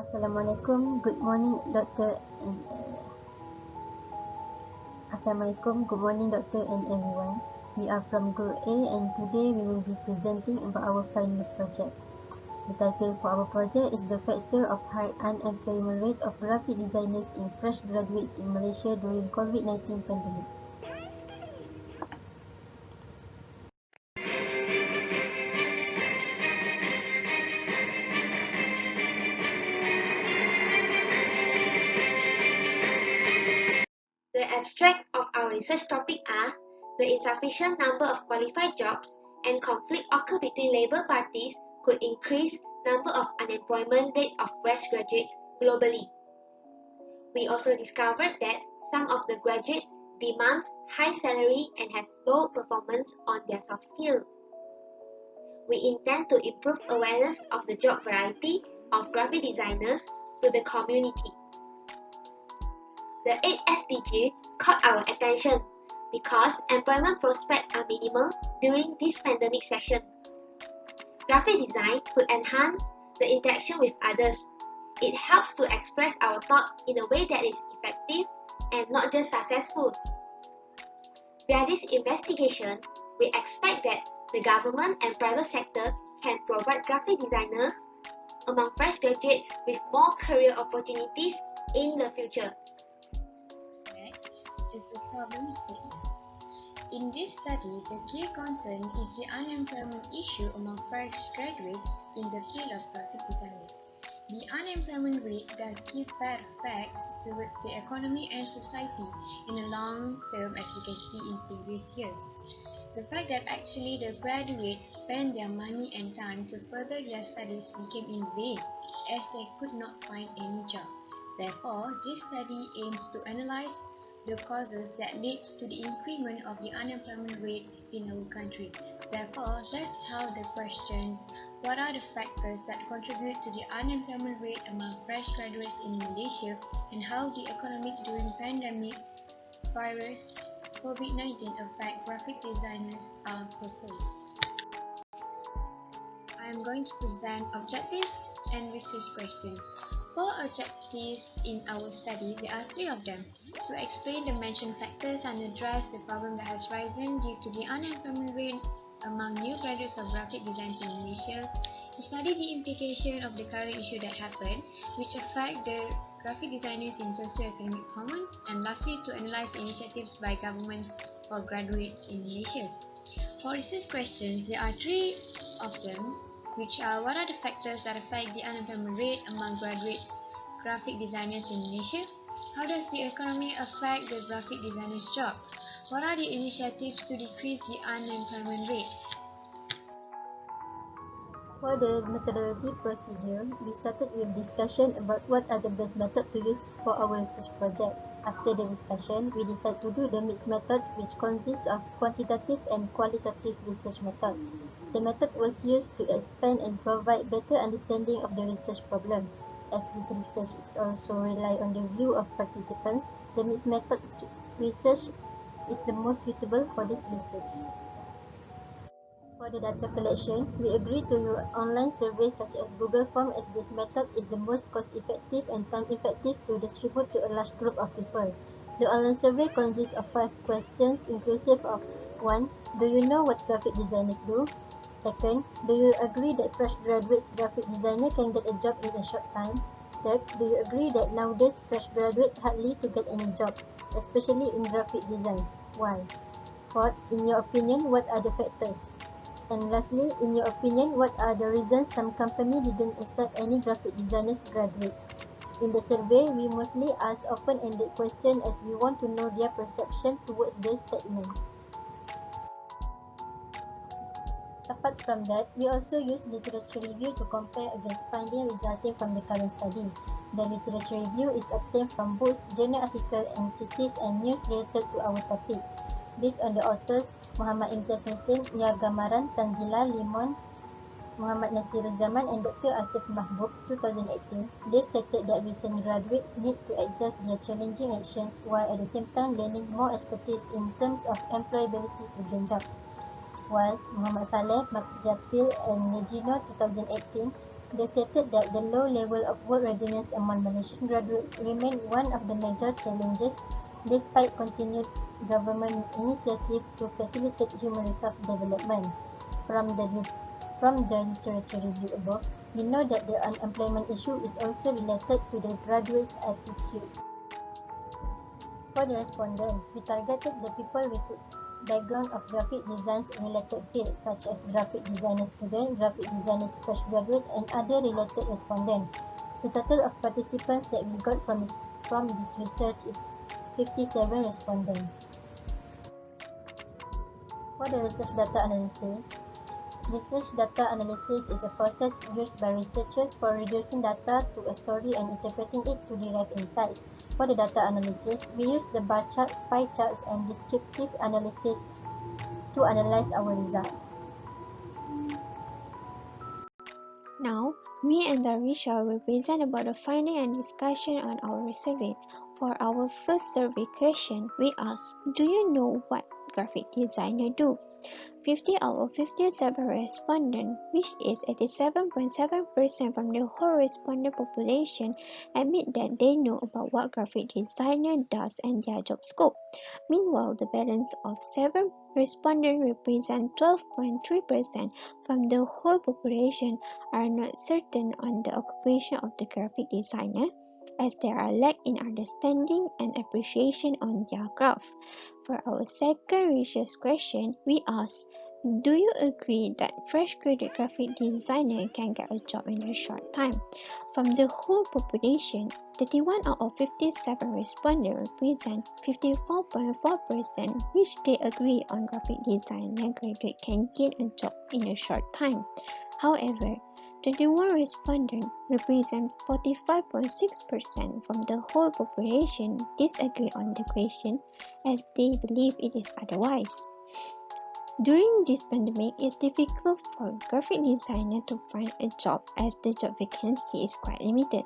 Assalamualaikum, good morning Dr. and Assalamualaikum, good morning Dr. and everyone. We are from Group A and today we will be presenting about our final project. The title for our project is The Factor of High Unemployment Rate of Graphic Designers in Fresh Graduates in Malaysia During COVID-19 Pandemic. The abstract of our research topic are the insufficient number of qualified jobs and conflict occur between labor parties could increase number of unemployment rate of fresh graduates globally. We also discovered that some of the graduates demand high salary and have low performance on their soft skills. We intend to improve awareness of the job variety of graphic designers to the community. The 8 SDG caught our attention because employment prospects are minimal during this pandemic session. Graphic design could enhance the interaction with others. It helps to express our thought in a way that is effective and not just successful. Via this investigation, we expect that the government and private sector can provide graphic designers among fresh graduates with more career opportunities in the future. Next is the problem statement. In this study, the key concern is the unemployment issue among fresh graduates in the field of graphic designers. The unemployment rate does give bad effects towards the economy and society in the long term, as we can see in previous years. The fact that actually the graduates spend their money and time to further their studies became in vain as they could not find any job. Therefore, this study aims to analyze the causes that leads to the increment of the unemployment rate in our country. Therefore, that's how the question, what are the factors that contribute to the unemployment rate among fresh graduates in Malaysia and how the economic during pandemic virus COVID-19 affect graphic designers are proposed. I am going to present objectives and research questions. For objectives in our study, there are 3 of them: to explain the mentioned factors and address the problem that has risen due to the unemployment rate among new graduates of graphic design in Malaysia, to study the implication of the current issue that happened, which affect the graphic designers in socio-economic performance, and lastly, to analyze initiatives by governments for graduates in Malaysia. For research questions, there are 3 of them, which are: what are the factors that affect the unemployment rate among graduates graphic designers in Malaysia? How does the economy affect the graphic designer's job? What are the initiatives to decrease the unemployment rate? For the methodology procedure, we started with discussion about what are the best methods to use for our research project. After the discussion, we decided to do the mixed method, which consists of quantitative and qualitative research method. The method was used to expand and provide better understanding of the research problem. As this research is also rely on the view of participants, the mixed method research is the most suitable for this research. For the data collection, we agree to use online surveys such as Google Form, as this method is the most cost-effective and time-effective to distribute to a large group of people. The online survey consists of 5 questions inclusive of 1. Do you know what graphic designers do? 2nd, do you agree that fresh graduates graphic designer can get a job in a short time? 3rd, do you agree that nowadays fresh graduates hardly to get any job, especially in graphic designs? Why? 4th, in your opinion, what are the factors? And lastly, in your opinion, what are the reasons some company didn't accept any graphic designers graduate? In the survey, we mostly ask open-ended questions as we want to know their perception towards the statement. Apart from that, we also use literature review to compare against findings resulting from the current study. The literature review is obtained from books, journal articles, and theses and news related to our topic. Based on the authors, Muhammad Imtiaz Hussein, Ia Gamaran, Tanzila Limon, Muhammad Nasiruzaman, and Dr. Asif Mahbub, 2018, they stated that recent graduates need to adjust their challenging actions while at the same time learning more expertise in terms of employability to gain jobs. While Muhammad Saleh, Mat Japil, and Negino, 2018, They stated that the low level of work readiness among Malaysian graduates remained one of the major challenges despite continued government initiative to facilitate human resource development. From the literature review above, we know that the unemployment issue is also related to the graduates' attitude. For the respondent, we targeted the people with background of graphic designs related fields such as graphic designer student, graphic designers fresh graduate, and other related respondents. The total of participants that we got from this research is 57 respondents. For the research data analysis is a process used by researchers for reducing data to a story and interpreting it to derive insights. For the data analysis, we use the bar charts, pie charts, and descriptive analysis to analyze our result. Now, me and Darisha will present about the finding and discussion on our survey. For our first survey question, we asked, do you know what graphic designer do? 50 out of 57 respondents, which is 87.7% from the whole respondent population, admit that they know about what graphic designer does and their job scope. Meanwhile, the balance of 7 respondents represent 12.3% from the whole population are not certain on the occupation of the graphic designer, as there are lack in understanding and appreciation on their craft. For our second research question, we asked, do you agree that fresh graduate graphic designer can get a job in a short time? From the whole population, 31 out of 57 respondents represent 54.4%, which they agree on graphic designer graduate can gain a job in a short time. However, 21 respondents represent 45.6% from the whole population disagree on the question as they believe it is otherwise. During this pandemic, it's difficult for graphic designer to find a job as the job vacancy is quite limited.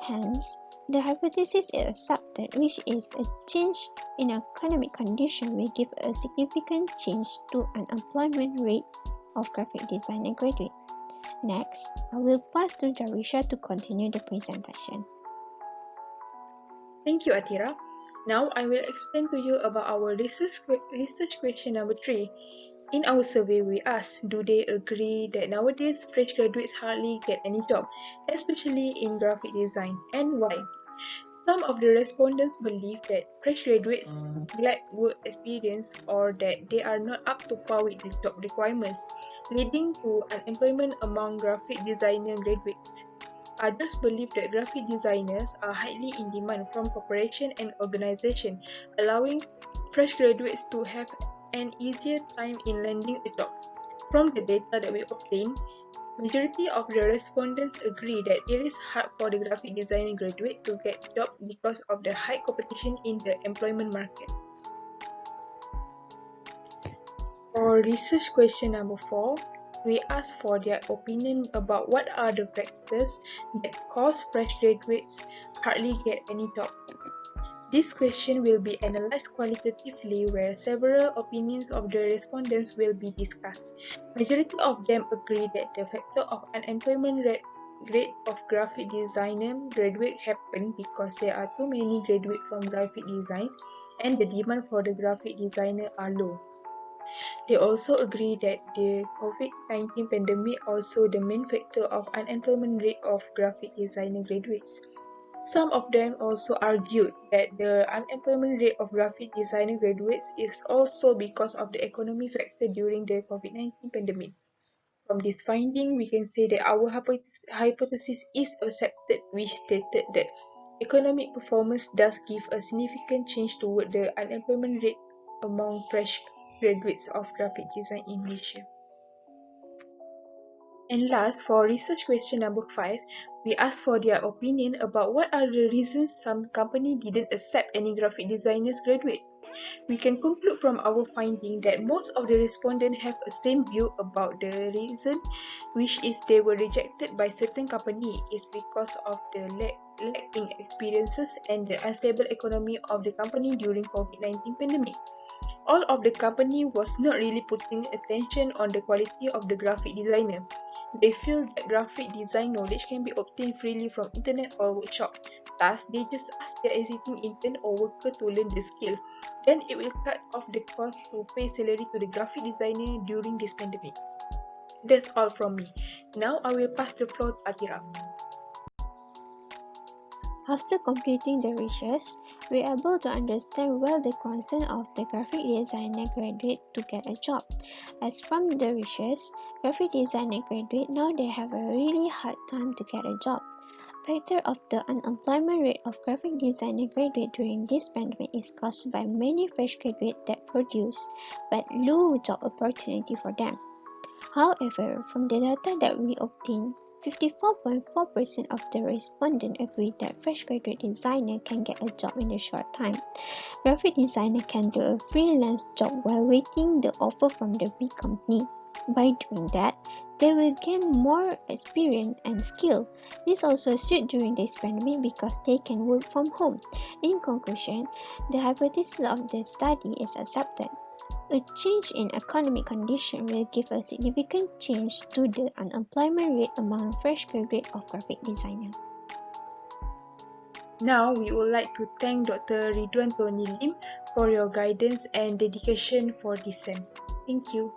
Hence, the hypothesis is accepted, which is a change in economic condition will give a significant change to unemployment rate of graphic designer graduate. Next, I will pass to Darisha to continue the presentation. Thank you, Atira. Now I will explain to you about our research question number 3. In our survey, we asked, do they agree that nowadays fresh graduates hardly get any job, especially in graphic design, and why? Some of the respondents believe that fresh graduates lack work experience or that they are not up to par with the job requirements, leading to unemployment among graphic designer graduates. Others believe that graphic designers are highly in demand from corporations and organizations, allowing fresh graduates to have an easier time in landing a job. From the data that we obtained, majority of the respondents agree that it is hard for the graphic designer graduate to get a job because of the high competition in the employment market. For research question number 4, we asked for their opinion about what are the factors that cause fresh graduates hardly get any job. This question will be analyzed qualitatively where several opinions of the respondents will be discussed. Majority of them agree that the factor of unemployment rate of graphic designer graduate happen because there are too many graduates from graphic designs and the demand for the graphic designer are low. They also agree that the COVID-19 pandemic also the main factor of unemployment rate of graphic designer graduates. Some of them also argued that the unemployment rate of graphic designer graduates is also because of the economic factor during the COVID-19 pandemic. From this finding, we can say that our hypothesis is accepted, which stated that economic performance does give a significant change toward the unemployment rate among fresh graduates of graphic design in Malaysia. And last, for research question number 5, we asked for their opinion about what are the reasons some company didn't accept any graphic designers graduate. We can conclude from our finding that most of the respondents have the same view about the reason, which is they were rejected by certain company is because of the lack in experiences and the unstable economy of the company during COVID-19 pandemic. All of the company was not really putting attention on the quality of the graphic designer. They feel that graphic design knowledge can be obtained freely from internet or workshop. Thus, they just ask their existing intern or worker to learn the skill. Then it will cut off the cost to pay salary to the graphic designer during this pandemic. That's all from me. Now I will pass the floor to Atira. After completing the research, we are able to understand well the concern of the graphic designer graduate to get a job. As from the research, graphic designer graduate now they have a really hard time to get a job. Factor of the unemployment rate of graphic designer graduate during this pandemic is caused by many fresh graduates that produce but low job opportunity for them. However, from the data that we obtained, 54.4% of the respondents agree that fresh graduate designer can get a job in a short time. Graphic designer can do a freelance job while waiting the offer from the big company. By doing that, they will gain more experience and skill. This also suits during this pandemic because they can work from home. In conclusion, the hypothesis of the study is accepted. A change in economic condition will give a significant change to the unemployment rate among fresh graduates of graphic designer. Now, we would like to thank Dr. Ridwan Tony Lim for your guidance and dedication for this sem. Thank you.